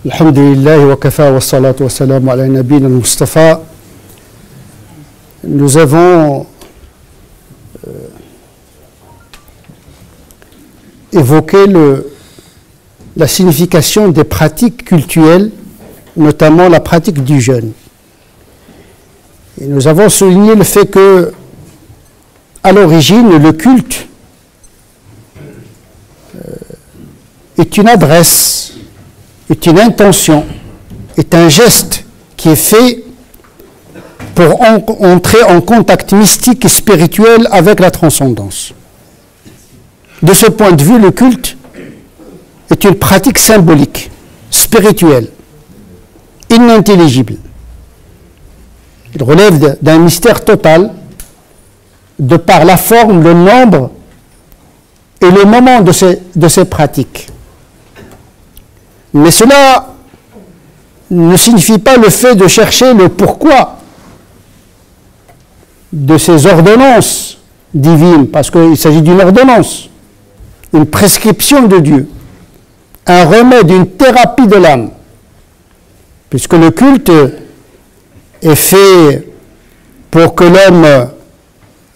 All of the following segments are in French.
Alhamdulillah wa kafa wa salatu wa salam ala nabina al-Mustafa. Nous avons évoqué la signification des pratiques cultuelles, notamment la pratique du jeûne. Et nous avons souligné le fait que, à l'origine, le culte est une adresse, est une intention, est un geste qui est fait pour entrer en contact mystique et spirituel avec la transcendance. De ce point de vue, le culte est une pratique symbolique, spirituelle, inintelligible. Il relève d'un mystère total de par la forme, le nombre et le moment de ces pratiques. Mais cela ne signifie pas le fait de chercher le pourquoi de ces ordonnances divines, parce qu'il s'agit d'une ordonnance, une prescription de Dieu, un remède, une thérapie de l'âme, puisque le culte est fait pour que l'homme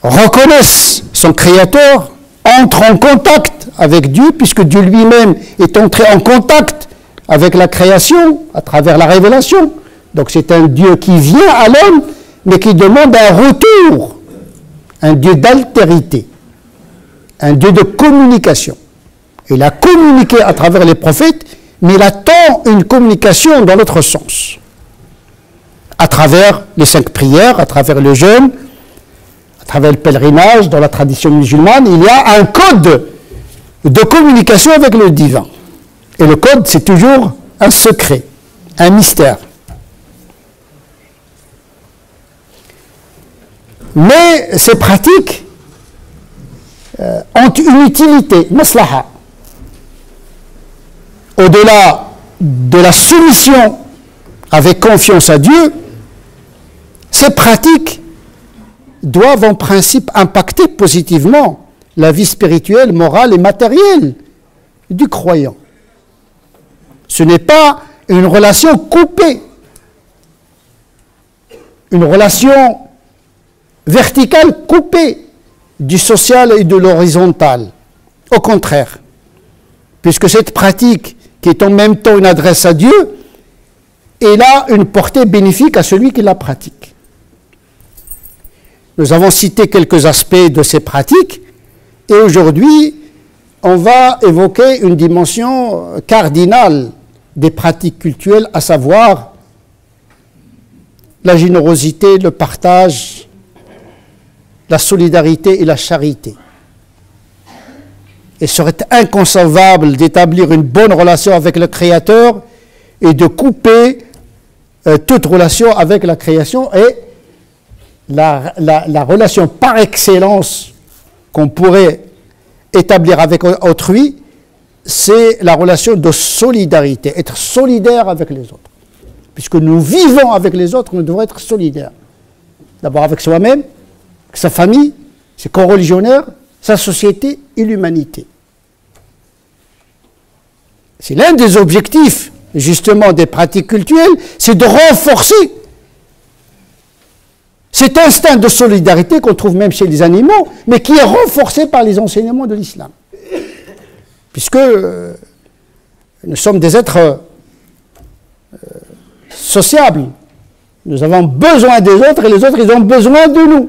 reconnaisse son Créateur, entre en contact avec Dieu, puisque Dieu lui-même est entré en contact avec la création, à travers la révélation. Donc c'est un Dieu qui vient à l'homme, mais qui demande un retour, un Dieu d'altérité, un Dieu de communication. Il a communiqué à travers les prophètes, mais il attend une communication dans l'autre sens. À travers les 5 prières, à travers le jeûne, à travers le pèlerinage, dans la tradition musulmane, il y a un code de communication avec le divin. Et le code, c'est toujours un secret, un mystère. Mais ces pratiques ont une utilité, maslaha. Au-delà de la soumission avec confiance à Dieu, ces pratiques doivent en principe impacter positivement la vie spirituelle, morale et matérielle du croyant. Ce n'est pas une relation coupée, une relation verticale coupée du social et de l'horizontal. Au contraire, puisque cette pratique, qui est en même temps une adresse à Dieu, elle a une portée bénéfique à celui qui la pratique. Nous avons cité quelques aspects de ces pratiques, et aujourd'hui, on va évoquer une dimension cardinale des pratiques cultuelles, à savoir la générosité, le partage, la solidarité et la charité. Il serait inconcevable d'établir une bonne relation avec le Créateur et de couper toute relation avec la création, et la relation par excellence qu'on pourrait établir avec autrui, c'est la relation de solidarité, être solidaire avec les autres. Puisque nous vivons avec les autres, nous devons être solidaires. D'abord avec soi-même, avec sa famille, ses coreligionnaires, sa société et l'humanité. C'est l'un des objectifs, justement, des pratiques cultuelles, c'est de renforcer cet instinct de solidarité qu'on trouve même chez les animaux, mais qui est renforcé par les enseignements de l'islam. Puisque nous sommes des êtres sociables. Nous avons besoin des autres et les autres, ils ont besoin de nous.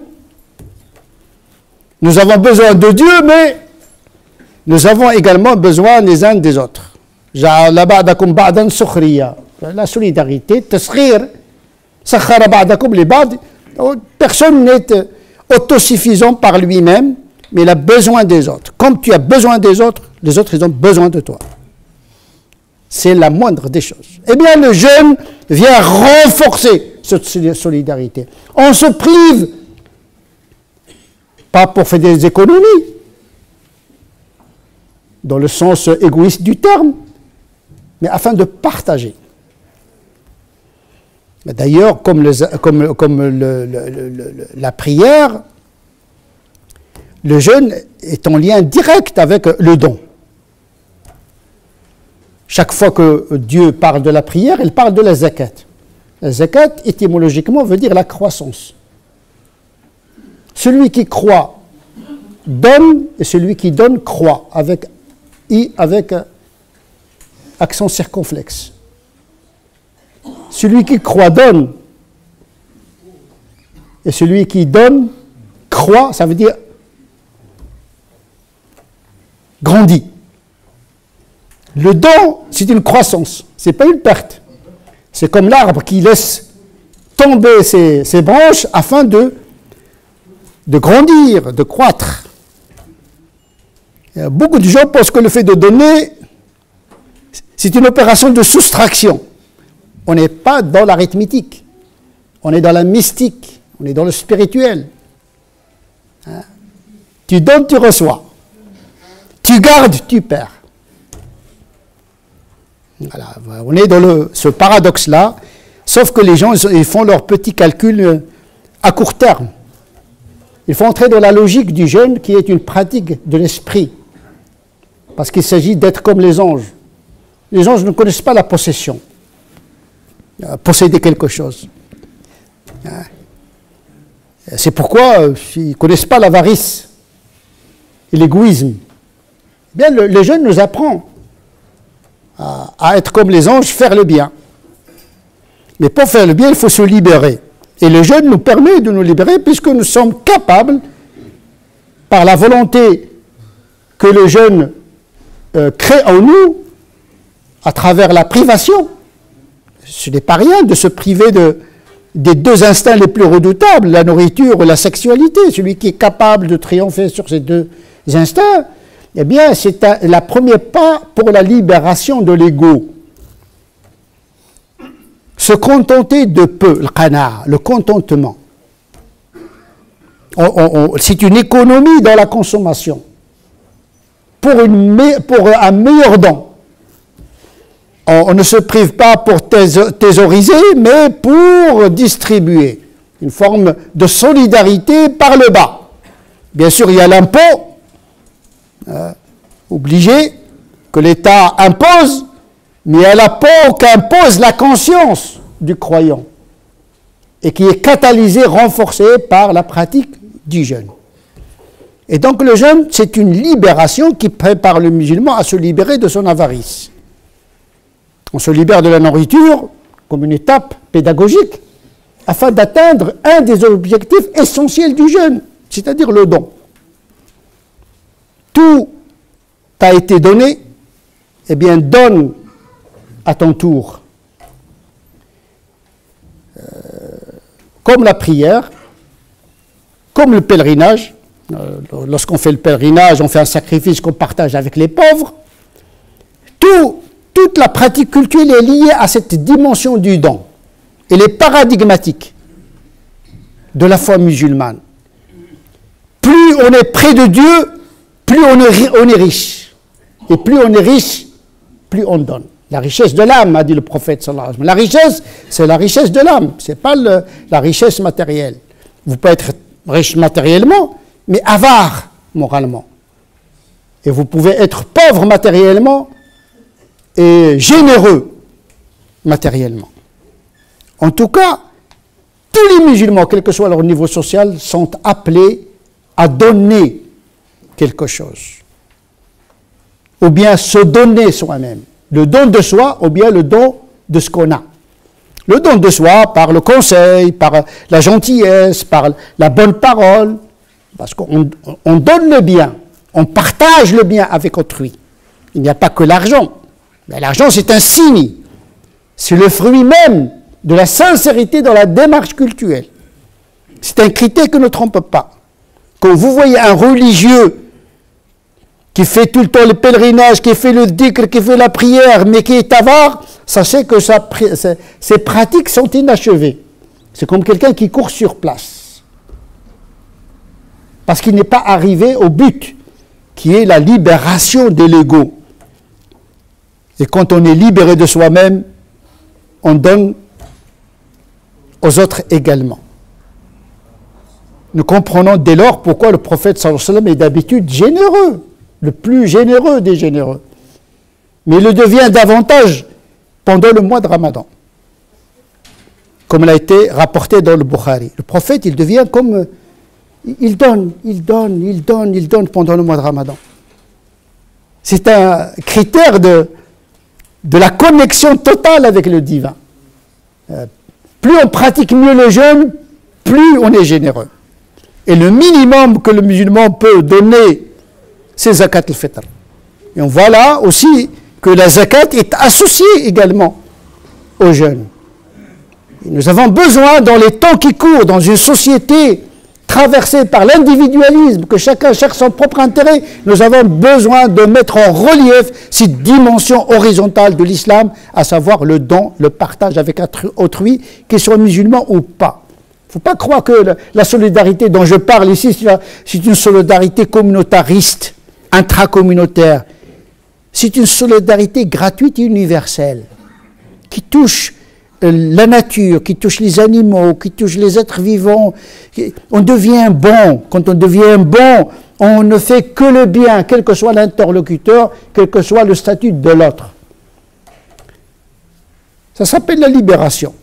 Nous avons besoin de Dieu, mais nous avons également besoin les uns des autres. La solidarité, personne n'est autosuffisant par lui-même, mais il a besoin des autres. Comme tu as besoin des autres, les autres, ils ont besoin de toi. C'est la moindre des choses. Eh bien, le jeûne vient renforcer cette solidarité. On se prive, pas pour faire des économies, dans le sens égoïste du terme, mais afin de partager. D'ailleurs, comme la prière, le jeûne est en lien direct avec le don. chaque fois que Dieu parle de la prière, il parle de la zakat. La zakat, étymologiquement, veut dire la croissance. Celui qui croit donne, et celui qui donne croit, avec accent circonflexe. Celui qui croit donne, et celui qui donne croit, ça veut dire grandit. Le don, c'est une croissance, ce n'est pas une perte. C'est comme l'arbre qui laisse tomber ses branches afin de grandir, de croître. Beaucoup de gens pensent que le fait de donner, c'est une opération de soustraction. On n'est pas dans l'arithmétique, on est dans la mystique, on est dans le spirituel. Hein? Tu donnes, tu reçois. Tu gardes, tu perds. Voilà, on est dans ce paradoxe-là, sauf que les gens ils font leurs petits calculs à court terme. Il faut entrer dans la logique du jeûne qui est une pratique de l'esprit, parce qu'il s'agit d'être comme les anges. Les anges ne connaissent pas la possession, posséder quelque chose. C'est pourquoi ils ne connaissent pas l'avarice et l'égoïsme. Bien, le jeûne nous apprend à être comme les anges, faire le bien. Mais pour faire le bien, il faut se libérer. Et le jeûne nous permet de nous libérer puisque nous sommes capables, par la volonté que le jeûne crée en nous, à travers la privation. Ce n'est pas rien de se priver des deux instincts les plus redoutables, la nourriture et la sexualité. Celui qui est capable de triompher sur ces deux instincts, eh bien, c'est le premier pas pour la libération de l'ego. Se contenter de peu, le qana, le contentement. C'est une économie dans la consommation. Pour un meilleur don. On ne se prive pas pour thésauriser, mais pour distribuer. Une forme de solidarité par le bas. Bien sûr, il y a l'impôt, obligé, que l'État impose, mais il y a l'impôt qu'impose la conscience du croyant, et qui est catalysé, renforcé par la pratique du jeûne. Et donc le jeûne, c'est une libération qui prépare le musulman à se libérer de son avarice. On se libère de la nourriture comme une étape pédagogique afin d'atteindre un des objectifs essentiels du jeûne, c'est-à-dire le don. Tout t'a été donné, eh bien donne à ton tour. Comme la prière, comme le pèlerinage. Lorsqu'on fait le pèlerinage, on fait un sacrifice qu'on partage avec les pauvres. Toute la pratique culturelle est liée à cette dimension du don. Elle est paradigmatique de la foi musulmane. Plus on est près de Dieu, plus on est riche. Et plus on est riche, plus on donne. La richesse de l'âme, a dit le prophète sallallahu alayhi wa sallam. La richesse, c'est la richesse de l'âme, ce n'est pas la richesse matérielle. Vous pouvez être riche matériellement, mais avare moralement. Et vous pouvez être pauvre matériellement et généreux matériellement. En tout cas, tous les musulmans, quel que soit leur niveau social, sont appelés à donner quelque chose. Ou bien se donner soi-même. Le don de soi, ou bien le don de ce qu'on a. Le don de soi par le conseil, par la gentillesse, par la bonne parole, parce qu'on donne le bien, on partage le bien avec autrui. Il n'y a pas que l'argent. Mais l'argent, c'est un signe. C'est le fruit même de la sincérité dans la démarche cultuelle. C'est un critère que ne trompe pas. Quand vous voyez un religieux qui fait tout le temps le pèlerinage, qui fait le dhikr, qui fait la prière, mais qui est avare, sachez que ses pratiques sont inachevées. C'est comme quelqu'un qui court sur place. Parce qu'il n'est pas arrivé au but, qui est la libération de l'ego. Et quand on est libéré de soi-même, on donne aux autres également. Nous comprenons dès lors pourquoi le prophète sallallahu alayhi wa sallam est d'habitude généreux, le plus généreux des généreux. mais il le devient davantage pendant le mois de Ramadan. Comme il a été rapporté dans le Bukhari. Le prophète, il devient comme... Il donne pendant le mois de Ramadan. C'est un critère de la connexion totale avec le divin. Plus on pratique mieux le jeûne, plus on est généreux. Et le minimum que le musulman peut donner, c'est zakat al-fitr. Et on voit là aussi que la zakat est associée également au jeûne. Et nous avons besoin, dans les temps qui courent, dans une société traversée par l'individualisme, que chacun cherche son propre intérêt, nous avons besoin de mettre en relief cette dimension horizontale de l'islam, à savoir le don, le partage avec autrui, qu'ils soient musulmans ou pas. Il ne faut pas croire que la solidarité dont je parle ici, c'est une solidarité communautariste, intracommunautaire. C'est une solidarité gratuite et universelle, qui touche la nature, qui touche les animaux, qui touche les êtres vivants. On devient bon. Quand on devient bon, on ne fait que le bien, quel que soit l'interlocuteur, quel que soit le statut de l'autre. Ça s'appelle la libération.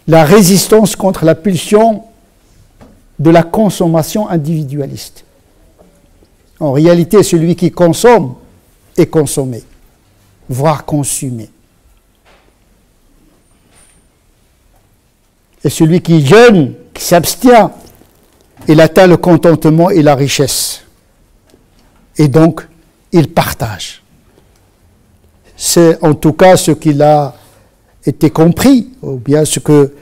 La résistance contre la pulsion de la consommation individualiste. En réalité, celui qui consomme est consommé, voire consumé. Et celui qui jeûne, qui s'abstient, il atteint le contentement et la richesse. Et donc, il partage. C'est en tout cas ce qu'il a été compris, ou bien ce que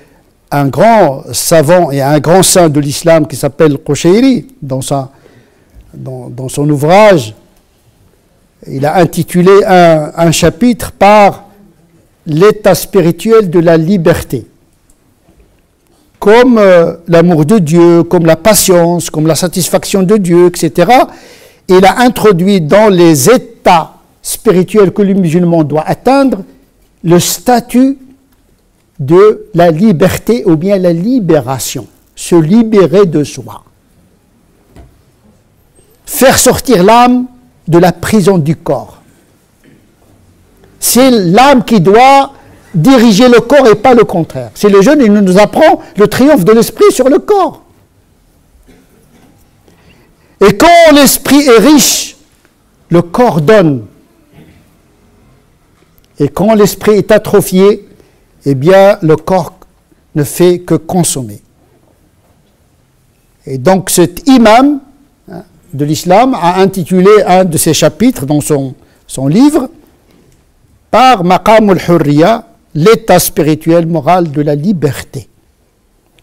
un grand savant et un grand saint de l'islam qui s'appelle Qushayri, dans son ouvrage, il a intitulé un chapitre par l'état spirituel de la liberté. Comme l'amour de Dieu, comme la patience, comme la satisfaction de Dieu, etc. Il a introduit dans les états spirituels que le musulman doit atteindre le statut de la liberté ou bien la libération, se libérer de soi. Faire sortir l'âme de la prison du corps. C'est l'âme qui doit diriger le corps et pas le contraire. C'est le jeûne, il nous apprend le triomphe de l'esprit sur le corps. Et quand l'esprit est riche, le corps donne. Et quand l'esprit est atrophié, eh bien le corps ne fait que consommer. Et donc cet imam de l'islam a intitulé un de ses chapitres dans son livre par Maqam al-Hurriya, l'état spirituel moral de la liberté.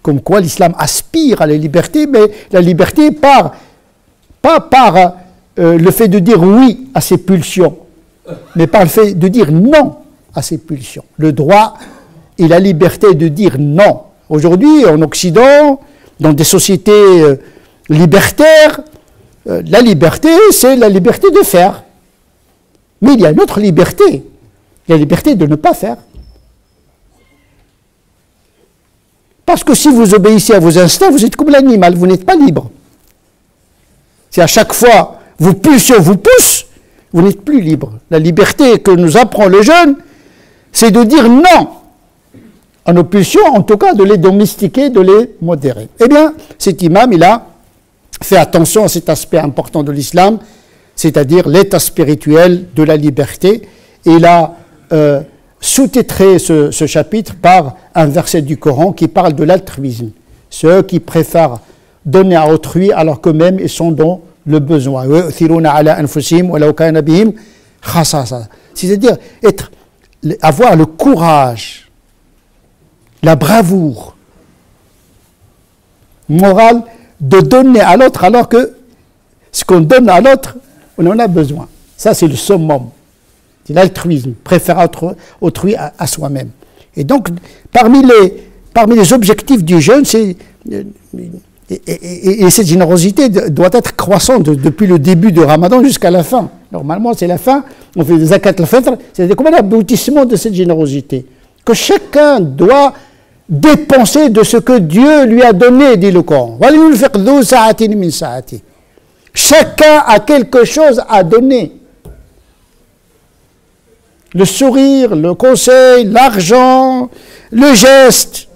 Comme quoi l'islam aspire à la liberté, mais la liberté pas par le fait de dire oui à ses pulsions, mais par le fait de dire non à ses pulsions. Le droit et la liberté de dire non. Aujourd'hui, en Occident, dans des sociétés libertaires, la liberté, c'est la liberté de faire. Mais il y a une autre liberté, la liberté de ne pas faire. Parce que si vous obéissez à vos instincts, vous êtes comme l'animal, vous n'êtes pas libre. Si à chaque fois vos pulsions vous poussent, vous n'êtes plus libre. La liberté que nous apprend le jeûne, c'est de dire non à nos pulsions, en tout cas de les domestiquer, de les modérer. Eh bien, cet imam, il a fait attention à cet aspect important de l'islam, c'est-à-dire l'état spirituel de la liberté, et il a sous-titré ce chapitre par un verset du Coran qui parle de l'altruisme. Ceux qui préfèrent donner à autrui alors qu'eux-mêmes ils sont dans le besoin. C'est-à-dire avoir le courage, la bravoure morale de donner à l'autre alors que ce qu'on donne à l'autre, on en a besoin. Ça, c'est le summum. C'est l'altruisme, préférer autrui à soi-même. Et donc, parmi les objectifs du jeûne, et cette générosité doit être croissante depuis le début du Ramadan jusqu'à la fin. Normalement, c'est la fin, on fait des zakat al-fitr, c'est comme un aboutissement de cette générosité. Que chacun doit dépenser de ce que Dieu lui a donné, dit le Coran. Chacun a quelque chose à donner. Le sourire, le conseil, l'argent, le geste.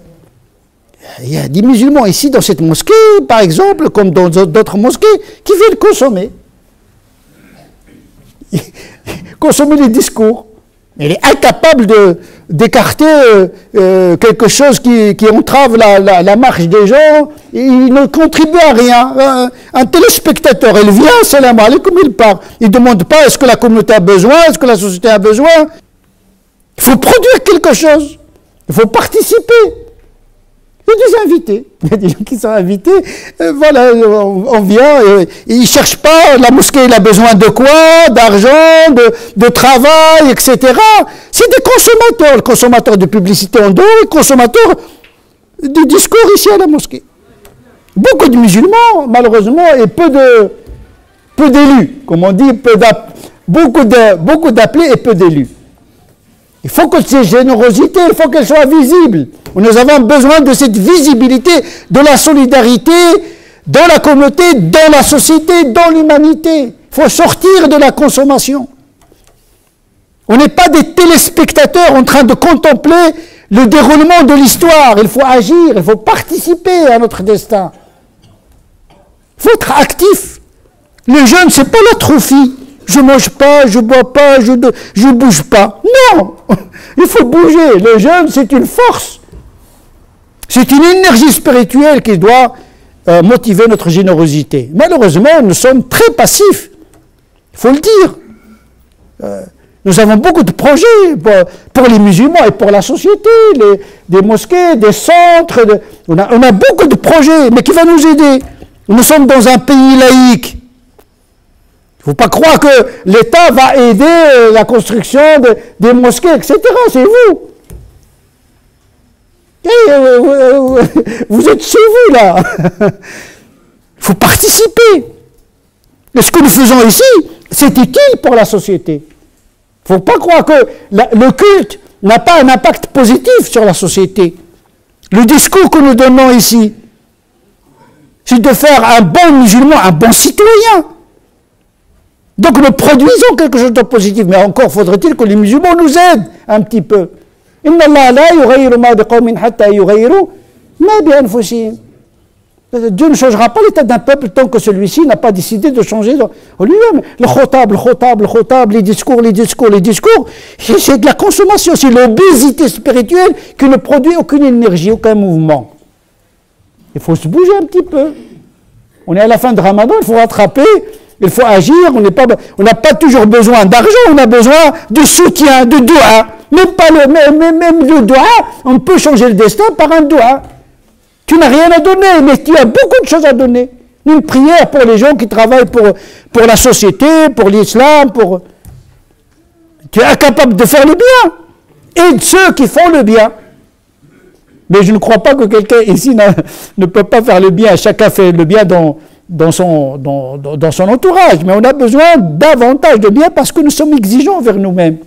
Il y a des musulmans ici dans cette mosquée, par exemple, comme dans d'autres mosquées, qui viennent consommer. Consommer les discours. Il est incapable d'écarter quelque chose qui entrave la marche des gens. Il ne contribue à rien. Un téléspectateur, il vient, salam alaikum, il part. Il ne demande pas est-ce que la communauté a besoin, est-ce que la société a besoin. Il faut produire quelque chose. Il faut participer. Il y a des invités. Il y a des gens qui sont invités. Voilà, on vient. Ils ne cherchent pas. La mosquée, il a besoin de quoi? D'argent, de travail, etc. C'est des consommateurs. Le consommateur de publicité en dehors, le consommateur du discours ici à la mosquée. Beaucoup de musulmans, malheureusement, et peu d'élus. Comme on dit, beaucoup d'appelés et peu d'élus. Il faut que ces générosités, il faut qu'elles soient visibles. Nous avons besoin de cette visibilité, de la solidarité dans la communauté, dans la société, dans l'humanité. Il faut sortir de la consommation. On n'est pas des téléspectateurs en train de contempler le déroulement de l'histoire. Il faut agir, il faut participer à notre destin. Il faut être actif. Le jeûne, ce n'est pas la trophie. Je ne mange pas, je ne bois pas, je ne bouge pas. Non, il faut bouger. Le jeûne, c'est une force. C'est une énergie spirituelle qui doit motiver notre générosité. Malheureusement, nous sommes très passifs. Il faut le dire. Nous avons beaucoup de projets pour les musulmans et pour la société, des mosquées, des centres. On a beaucoup de projets, mais qui va nous aider? Nous sommes dans un pays laïque. Il ne faut pas croire que l'État va aider la construction des mosquées, etc. C'est vous. Vous êtes chez vous, là. Il faut participer. Et ce que nous faisons ici, c'est utile pour la société. Il ne faut pas croire que le culte n'a pas un impact positif sur la société. Le discours que nous donnons ici, c'est de faire un bon musulman, un bon citoyen. Donc nous produisons quelque chose de positif, mais encore faudrait-il que les musulmans nous aident un petit peu. Inna Allah la yughayyiru ma biqawmin hatta yughayyiru ma bi anfusihim. Dieu ne changera pas l'état d'un peuple tant que celui-ci n'a pas décidé de changer lui-même. Le khotab, les discours, c'est de la consommation, c'est l'obésité spirituelle qui ne produit aucune énergie, aucun mouvement. Il faut se bouger un petit peu. On est à la fin de Ramadan, il faut rattraper. Il faut agir, on n'a pas toujours besoin d'argent, on a besoin de soutien, de doua. Même le doua, on peut changer le destin par un doua. Tu n'as rien à donner, mais tu as beaucoup de choses à donner. Une prière pour les gens qui travaillent pour la société, pour l'islam, Tu es incapable de faire le bien. Aide ceux qui font le bien. Mais je ne crois pas que quelqu'un ici ne peut pas faire le bien. Chacun fait le bien dans son entourage, mais on a besoin davantage de bien parce que nous sommes exigeants vers nous-mêmes.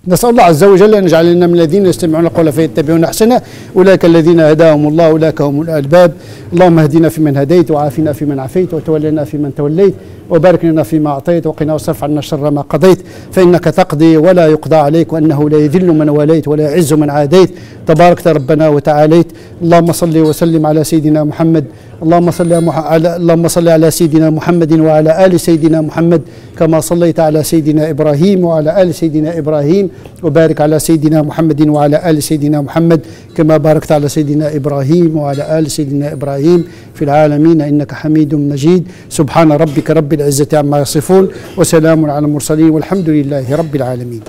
نسأل الله عز وجل أن يجعلنا من الذين يستمعون القول فيتبعون أحسنه أولئك الذين هداهم الله أولئك هم الألباب اللهم اهدنا فيمن هديت وعافنا فيمن عافيت وتولنا فيمن توليت وبارك لنا فيما أعطيت وقنا واصرف عنا شر ما قضيت فإنك تقضي ولا يقضى عليك وأنه لا يذل من واليت ولا يعز من عاديت تباركت ربنا وتعاليت اللهم صل وسلم على سيدنا محمد اللهم صل على سيدنا محمد وعلى آل سيدنا محمد كما صليت على سيدنا إبراهيم وعلى آل سيدنا إبراهيم وبارك على سيدنا محمد وعلى آل سيدنا محمد كما باركت على سيدنا إبراهيم وعلى آل سيدنا إبراهيم في العالمين إنك حميد مجيد سبحان ربك رب العزة عما يصفون وسلام على المرسلين والحمد لله رب العالمين.